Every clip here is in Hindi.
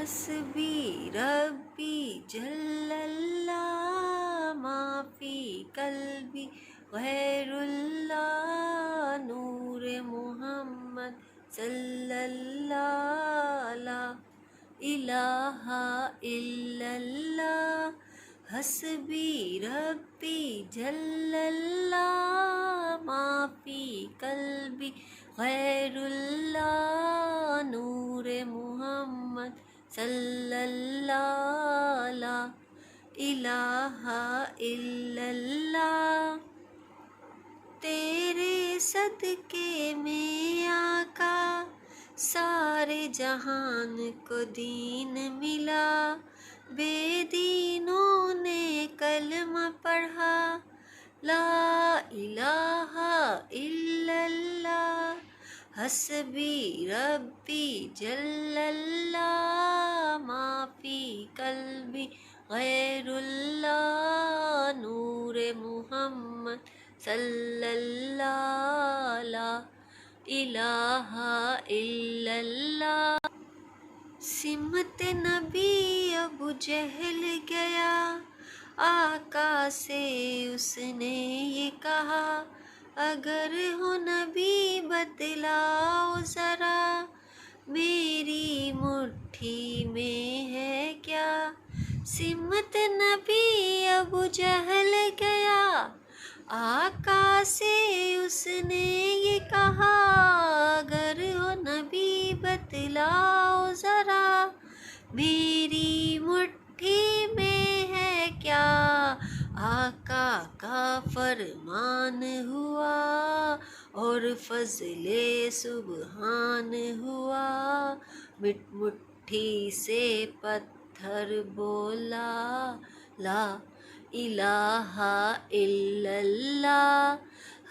हस्बी रब्बी जल्लल्लाह माफ़ी कल्बी गैरुल्लाह नूर मुहम्मद सल्लल्लाह ला इलाहा इल्लल्लाह हस्बी रब्बी जल्लल्लाह माफ़ी कल्बी गैरुल्लाह नूर मुहम्मद सल्लल्लाह ला इलाहा इल्लल्लाह। तेरे सदके में आका सारे जहान को दीन मिला, बेदीनों ने कलमा पढ़ा ला इलाहा इल्लल्लाह हस्बी रब्बी जल्लल्लाह माफ़ी कल्बी गैरुल्लाह नूर मुहम्मद सल्लल्लाह ला इलाहा इल्लल्लाह। सिमत नबी अबू जहल गया, आका से उसने ये कहा, अगर हो नबी बतलाओ ज़रा, मेरी मुट्ठी में है क्या। सिमत नबी अबू जहल गया, आका से उसने ये कहा, अगर हो नबी बतलाओ ज़रा, मेरी मुट्ठी में है क्या। आका का फरमान हुआ और फजले सुबहान हुआ, मुट्ठी से पत्थर बोला ला इलाहा इल्लल्लाह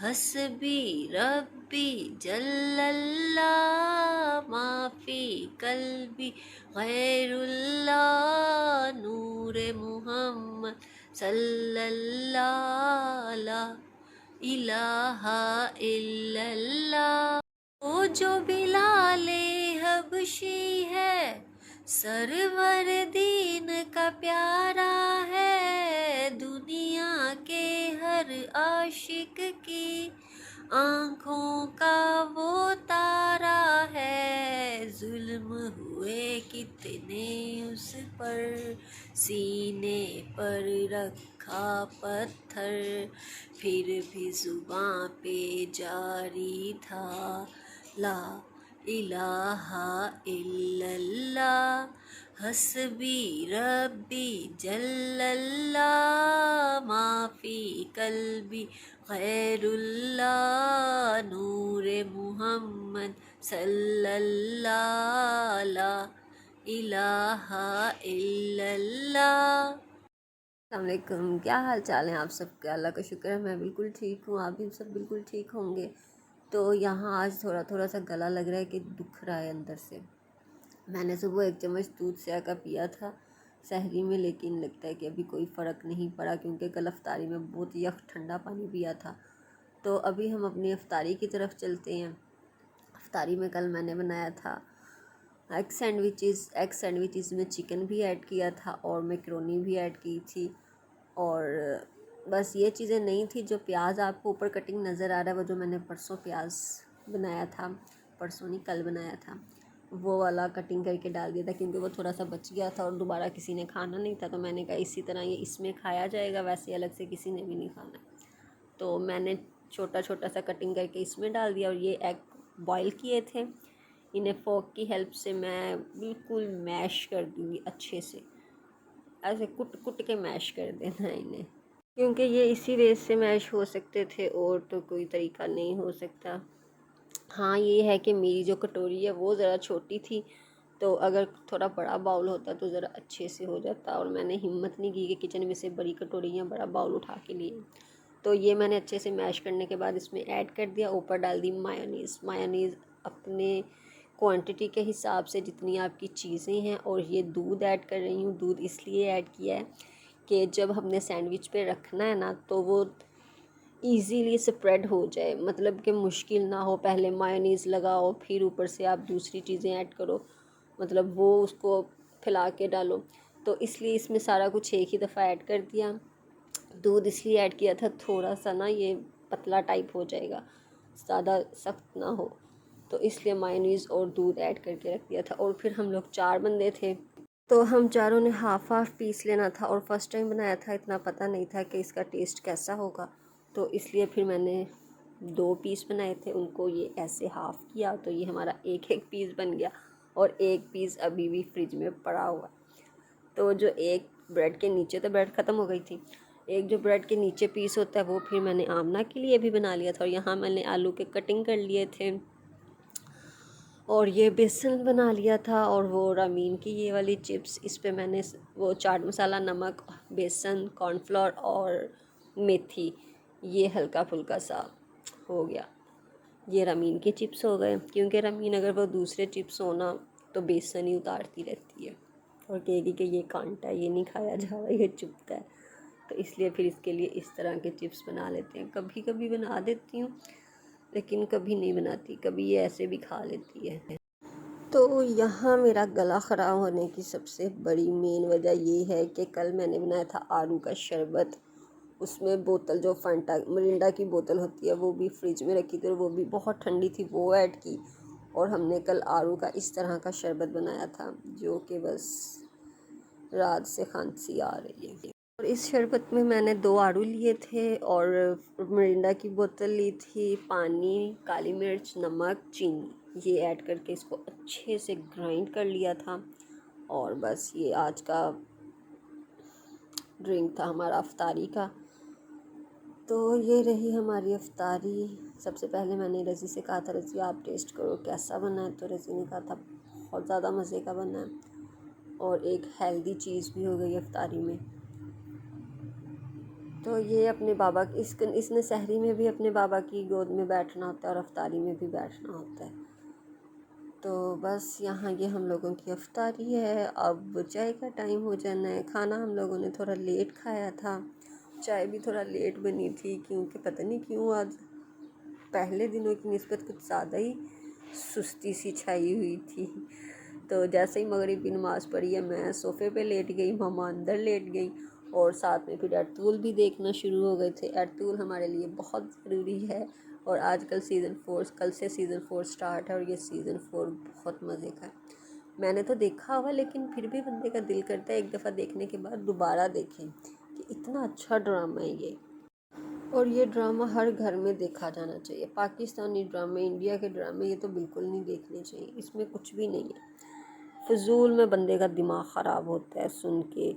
हस्बी रब्बी जल्लल्लाह माफ़ी कल्बी गैरुल्लाह नूर मुहम्मद सल्लल्लाह ला इलाहा इल्लल्लाह। वो जो बिलाले हबशी है, सरवर दीन का प्यारा है, दुनिया के हर आशिक की आँखों का वो तारा है। जुल्म हुए कितने उस पर, सीने पर रखा पत्थर, फिर भी जुबां पे जारी था ला इलाहा इल्लल्लाह हस्बी रब्बी जल्लल्लाह माफ़ी कल्बी गैरुल्लाह नूर मुहम्मद सल्लल्लाह ला इलाहा इल्लल्लाह। अस्सलाम वालेकुम, क्या हाल चाल है आप सबके। अल्लाह का शुक्र है मैं बिल्कुल ठीक हूँ, आप भी सब बिल्कुल ठीक होंगे। तो यहाँ आज थोड़ा थोड़ा सा गला लग रहा है कि दुख रहा है अंदर से। मैंने सुबह 1 चम्मच दूध से का पिया था सहरी में, लेकिन लगता है कि अभी कोई फ़र्क नहीं पड़ा क्योंकि कल अफ्तारी में बहुत यख ठंडा पानी पिया था। तो अभी हम अपनी अफ्तारी की तरफ चलते हैं। अफ्तारी में कल मैंने बनाया था एग सैंडविचेस में चिकन भी ऐड किया था और मैकरोनी भी ऐड की थी। और बस ये चीज़ें नहीं थी। जो प्याज आपको ऊपर कटिंग नज़र आ रहा है वो जो मैंने परसों प्याज बनाया था, परसों नहीं कल बनाया था, वो वाला कटिंग करके डाल दिया था क्योंकि वो थोड़ा सा बच गया था और दोबारा किसी ने खाना नहीं था। तो मैंने कहा इसी तरह ये इसमें खाया जाएगा, वैसे अलग से किसी ने भी नहीं खाना। तो मैंने छोटा छोटा सा कटिंग करके इसमें डाल दिया। और ये एग बॉयल किए थे, इन्हें फोक की हेल्प से मैं बिल्कुल मैश कर दूँगी अच्छे से, ऐसे कुट कुट के मैश कर देना इन्हें, क्योंकि ये इसी रेस से मैश हो सकते थे और तो कोई तरीका नहीं हो सकता। हाँ ये है कि मेरी जो कटोरी है वो ज़रा छोटी थी, तो अगर थोड़ा बड़ा बाउल होता तो ज़रा अच्छे से हो जाता, और मैंने हिम्मत नहीं की कि किचन में से बड़ी कटोरी या बड़ा बाउल उठा के लिए। तो ये मैंने अच्छे से मैश करने के बाद इसमें ऐड कर दिया। ऊपर डाल दी मायोनीज़ अपने क्वांटिटी के हिसाब से जितनी आपकी चीज़ें हैं। और ये दूध ऐड कर रही हूँ। दूध इसलिए ऐड किया है कि जब हमने सैंडविच पे रखना है ना तो वो ईज़िली स्प्रेड हो जाए, मतलब कि मुश्किल ना हो, पहले मायोनीज़ लगाओ फिर ऊपर से आप दूसरी चीज़ें ऐड करो, मतलब वो उसको फैला के डालो, तो इसलिए इसमें सारा कुछ एक ही दफ़ा ऐड कर दिया। दूध इसलिए ऐड किया था थोड़ा सा ना ये पतला टाइप हो जाएगा, ज़्यादा सख्त ना हो, तो इसलिए मायोनीज़ और दूध ऐड करके रख दिया था। और फिर हम लोग 4 बंदे थे, तो हम चारों ने हाफ़ हाफ़ पीस लेना था। और फर्स्ट टाइम बनाया था, इतना पता नहीं था कि इसका टेस्ट कैसा होगा, तो इसलिए फिर मैंने 2 पीस बनाए थे, उनको ये ऐसे हाफ़ किया, तो ये हमारा एक एक पीस बन गया। और एक पीस अभी भी फ्रिज में पड़ा हुआ। तो जो एक ब्रेड के नीचे, तो ब्रेड ख़त्म हो गई थी, एक जो ब्रेड के नीचे पीस होता है वो फिर मैंने आमना के लिए भी बना लिया था। और यहाँ मैंने आलू के कटिंग कर लिए थे, और ये बेसन बना लिया था। और वो रामीन की ये वाली चिप्स, इस पे मैंने वो चाट मसाला, नमक, बेसन, कॉर्नफ्लोर और मेथी, ये हल्का फुल्का सा हो गया। ये रामीन के चिप्स हो गए, क्योंकि रामीन अगर वो दूसरे चिप्स हो ना तो बेसन ही उतारती रहती है और कहेगी कि ये कांटा है, ये नहीं खाया जा रहा, ये चुभता है। तो इसलिए फिर इसके लिए इस तरह के चिप्स बना लेते हैं। कभी कभी बना देती हूँ, लेकिन कभी नहीं बनाती, कभी ये ऐसे भी खा लेती है। तो यहाँ मेरा गला ख़राब होने की सबसे बड़ी मेन वजह ये है कि कल मैंने बनाया था आड़ू का शरबत। उसमें बोतल, जो फंटा मिरिंडा की बोतल होती है, वो भी फ्रिज में रखी थी और वो भी बहुत ठंडी थी, वो ऐड की। और हमने कल आड़ू का इस तरह का शरबत बनाया था, जो कि बस रात से खांसी आ रही है। और इस शरबत में मैंने 2 आड़ू लिए थे और मिरिंडा की बोतल ली थी, पानी, काली मिर्च, नमक, चीनी, ये ऐड करके इसको अच्छे से ग्राइंड कर लिया था। और बस ये आज का ड्रिंक था हमारा अफ्तारी का। तो ये रही हमारी अफ्तारी। सबसे पहले मैंने रज़ी से कहा था, रज़ी आप टेस्ट करो कैसा बना है, तो रज़ी ने कहा था बहुत ज़्यादा मज़े का बना है। और एक हेल्दी चीज़ भी हो गई अफ्तारी में। तो ये अपने बाबा इसने सहरी में भी अपने बाबा की गोद में बैठना होता है और अफ्तारी में भी बैठना होता है। तो बस यहाँ ये हम लोगों की अफ्तारी है। अब चाय का टाइम हो जाना है। खाना हम लोगों ने थोड़ा लेट खाया था, चाय भी थोड़ा लेट बनी थी, क्योंकि पता नहीं क्यों आज पहले दिनों की निस्बत कुछ ज़्यादा ही सुस्ती सी छाई हुई थी। तो जैसे ही मगरिब की नमाज़ पढ़ी है, मैं सोफ़े पे लेट गई, मामा अंदर लेट गई, और साथ में फिर एर्तुगरुल भी देखना शुरू हो गए थे। एर्तुगरुल हमारे लिए बहुत ज़रूरी है। और आजकल सीज़न 4, कल से सीज़न 4 स्टार्ट है, और ये सीज़न 4 बहुत मज़े का है। मैंने तो देखा हुआ, लेकिन फिर भी बंदे का दिल करता है एक दफ़ा देखने के बाद दोबारा देखें, कि इतना अच्छा ड्रामा है ये। और ये ड्रामा हर घर में देखा जाना चाहिए। पाकिस्तानी ड्रामे, इंडिया के ड्रामे, ये तो बिल्कुल नहीं देखने चाहिए, इसमें कुछ भी नहीं है। फ़िज़ूल में बंदे का दिमाग ख़राब होता है सुन के।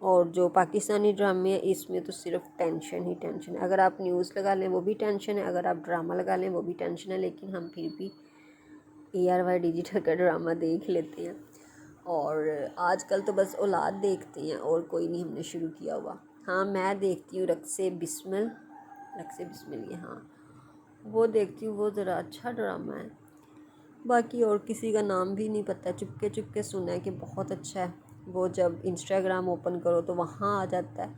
और जो पाकिस्तानी ड्रामे है, इसमें तो सिर्फ टेंशन ही टेंशन है। अगर आप न्यूज़ लगा लें वो भी टेंशन है, अगर आप ड्रामा लगा लें वो भी टेंशन है। लेकिन हम फिर भी ARY डिजिटल का ड्रामा देख लेते हैं। और आजकल तो बस औलाद देखते हैं, और कोई नहीं हमने शुरू किया हुआ। हाँ, मैं देखती हूँ रक्से बिस्मिल, ये, हाँ वो देखती हूँ, वो ज़रा अच्छा ड्रामा है। बाकी और किसी का नाम भी नहीं पता, चुपके चुपके सुना है कि बहुत अच्छा है। वो जब इंस्टाग्राम ओपन करो तो वहाँ आ जाता है,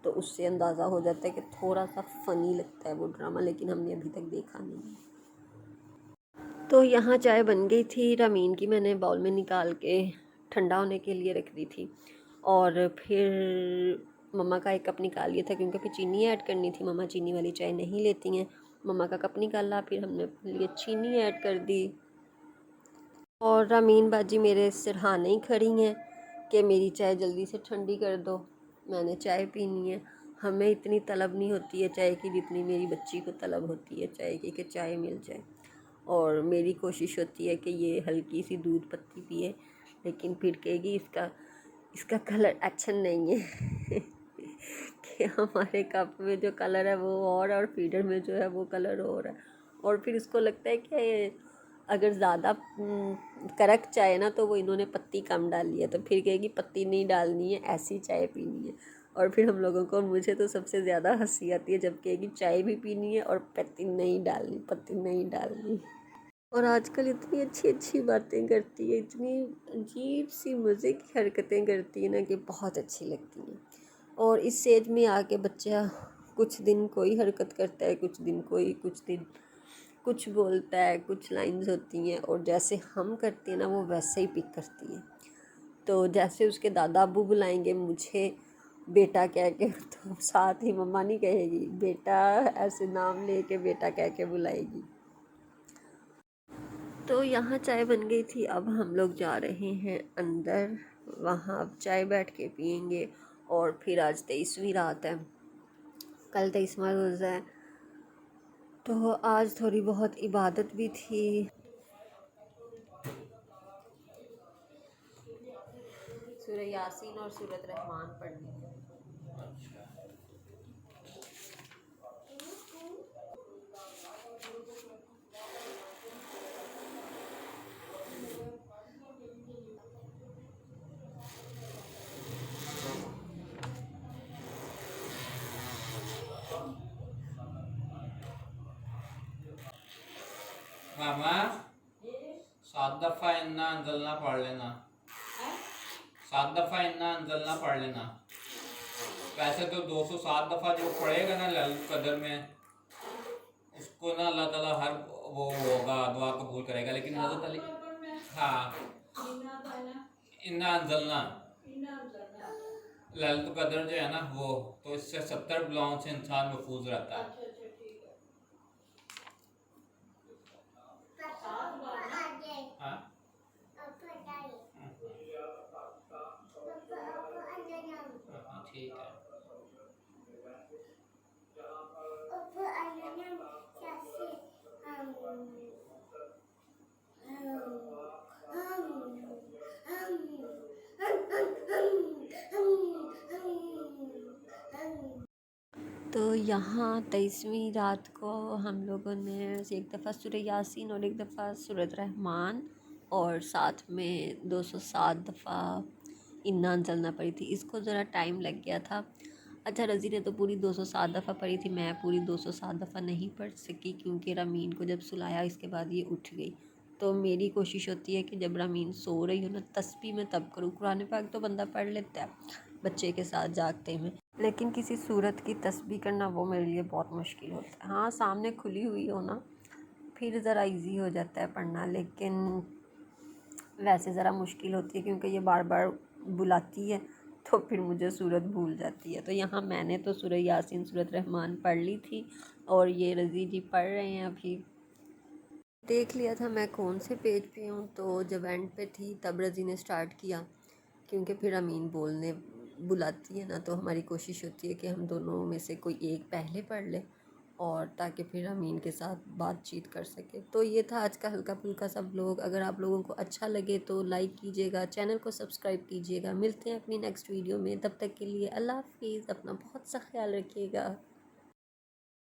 तो उससे अंदाज़ा हो जाता है कि थोड़ा सा फ़नी लगता है वो ड्रामा, लेकिन हमने अभी तक देखा नहीं है। तो यहाँ चाय बन गई थी। रामीन की मैंने बाउल में निकाल के ठंडा होने के लिए रख दी थी, और फिर मम्मा का एक कप निकाल लिया था, क्योंकि फिर चीनी ऐड करनी थी। मम्मा चीनी वाली चाय नहीं लेती हैं। मम्मा का कप निकाला, फिर हमने अपने लिए चीनी ऐड कर दी। और रामीन बाजी मेरे सिरहाने ही खड़ी हैं कि मेरी चाय जल्दी से ठंडी कर दो, मैंने चाय पीनी है। हमें इतनी तलब नहीं होती है चाय की जितनी मेरी बच्ची को तलब होती है चाय की, कि चाय मिल जाए। और मेरी कोशिश होती है कि ये हल्की सी दूध पत्ती पिए, लेकिन फिर कहेगी इसका इसका कलर अच्छा नहीं है कि हमारे कप में जो कलर है वो और फीडर में जो है वो कलर और है। और फिर उसको लगता है कि अगर ज़्यादा कड़क चाय है ना, तो वो इन्होंने पत्ती कम डाली है, तो फिर कहेगी पत्ती नहीं डालनी है, ऐसी चाय पीनी है। और फिर हम लोगों को, मुझे तो सबसे ज़्यादा हंसी आती है जब कहेगी चाय भी पीनी है और पत्ती नहीं डालनी, पत्ती नहीं डालनी। और आजकल इतनी अच्छी अच्छी बातें करती है, इतनी अजीब सी मज़े की हरकतें करती है ना, कि बहुत अच्छी लगती हैं। और इस एज में आके बच्चा कुछ दिन कोई हरकत करता है, कुछ दिन कोई, कुछ दिन कुछ बोलता है, कुछ लाइंस होती हैं, और जैसे हम करते हैं ना वो वैसे ही पिक करती है। तो जैसे उसके दादा अब्बू बुलाएंगे मुझे बेटा कह के, तो साथ ही मम्मा नहीं कहेगी, बेटा ऐसे नाम लेके बेटा कह के बुलाएगी। तो यहाँ चाय बन गई थी, अब हम लोग जा रहे हैं अंदर, वहाँ अब चाय बैठ के पियेंगे। और फिर आज 23वीं रात है, कल 23वां रोज़ा है, तो आज थोड़ी बहुत इबादत भी थी। सूरह यासीन और सूरत रहमान पढ़नी है। मामा 7 दफ़ा इन्ना अंजलना पढ़ लेना, 7 दफ़ा इन्ना अंजलना पढ़ लेना। वैसे तो 207 दफ़ा जो पढ़ेगा ना लैलतुल कदर में, उसको ना अल्लाह ताला हर वो होगा, दुआ कबूल करेगा। लेकिन हज़रत अली, हाँ, इन्ना अंजलना लैलतुल कदर जो है ना वो, तो इससे 70 बलाओं से इंसान महफूज रहता है। हाँ ठीक है। तो यहाँ 23वीं रात को हम लोगों ने एक दफ़ा सूरह यासीन और एक दफ़ा सूरत रहमान और साथ में 207 दफ़ा इन्ना अंजलना पड़ी थी। इसको ज़रा टाइम लग गया था। अच्छा, रज़ी ने तो पूरी 207 दफ़ा पढ़ी थी, मैं पूरी 207 दफ़ा नहीं पढ़ सकी क्योंकि रमीन को जब सुलाया इसके बाद ये उठ गई। तो मेरी कोशिश होती है कि जब रमीन सो रही हो ना तस्बीह में तब करूँ। कुरान पाक तो बंदा पढ़ लेता है बच्चे के साथ जागते में, लेकिन किसी सूरत की तस्बीह करना वो मेरे लिए बहुत मुश्किल होता है। हाँ, सामने खुली हुई हो ना फिर ज़रा इजी हो जाता है पढ़ना, लेकिन वैसे ज़रा मुश्किल होती है क्योंकि ये बार बार बुलाती है तो फिर मुझे सूरत भूल जाती है। तो यहाँ मैंने तो सूरह यासीन सूरत रहमान पढ़ ली थी और ये रज़ी जी पढ़ रहे हैं। अभी देख लिया था मैं कौन से पेज पे हूँ, तो जब एंड पे थी तब रज़ी ने स्टार्ट किया क्योंकि फिर अमीन बोलने बुलाती है ना, तो हमारी कोशिश होती है कि हम दोनों में से कोई एक पहले पढ़ ले और ताकि फिर अमीन के साथ बातचीत कर सके। तो ये था आज का हल्का फुल्का सा व्लॉग। अगर आप लोगों को अच्छा लगे तो लाइक कीजिएगा, चैनल को सब्सक्राइब कीजिएगा। मिलते हैं अपनी नेक्स्ट वीडियो में, तब तक के लिए अल्लाह हाफिज़। अपना बहुत सा ख्याल रखिएगा।